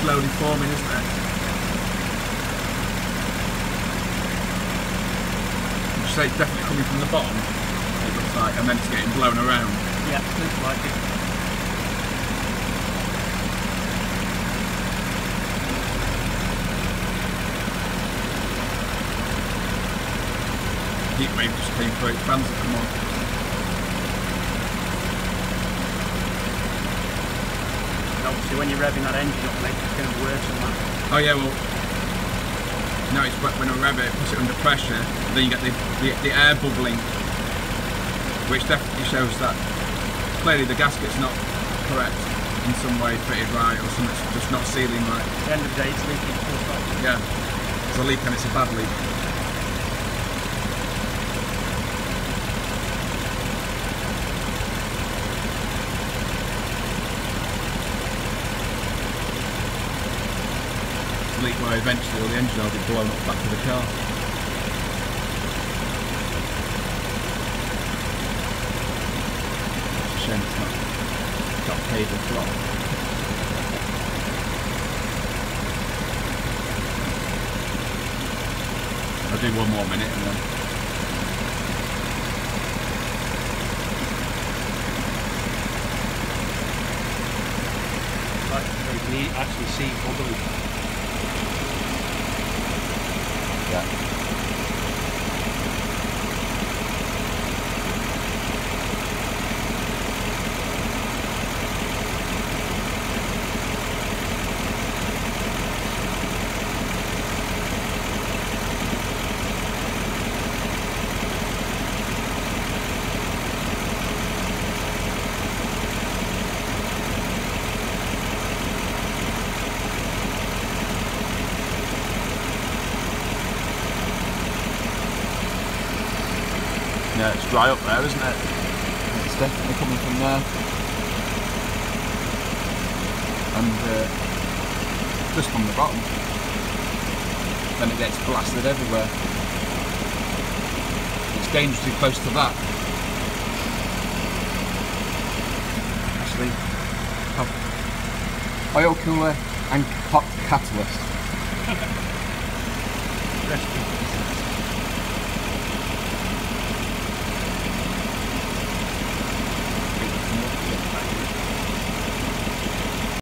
slowly forming, isn't it? Would you say it's definitely coming from the bottom? It looks like, and then it's getting blown around. Yeah, looks like it. Heat wave just came through, fans have come on. And obviously when you're revving that engine up, mate, it's going to be worse than that. Oh yeah, well, no, it's when I rev it, puts it under pressure, then you get the air bubbling, which definitely shows that clearly the gasket's not correct in some way, fitted right, or something's just not sealing right. At the end of the day, it's leaking full stop. Yeah, it's a leak and it's a bad leak. Leak where eventually all the engine will be blown up the back of the car. It's a shame it's not got cable throttle. I'll do one more minute and then You can actually see bubbling. yeah. Yeah, it's dry up there, isn't it? It's definitely coming from there. And just from the bottom. Then it gets blasted everywhere. It's dangerously close to that. Actually, oil cooler and hot catalyst. Recipe.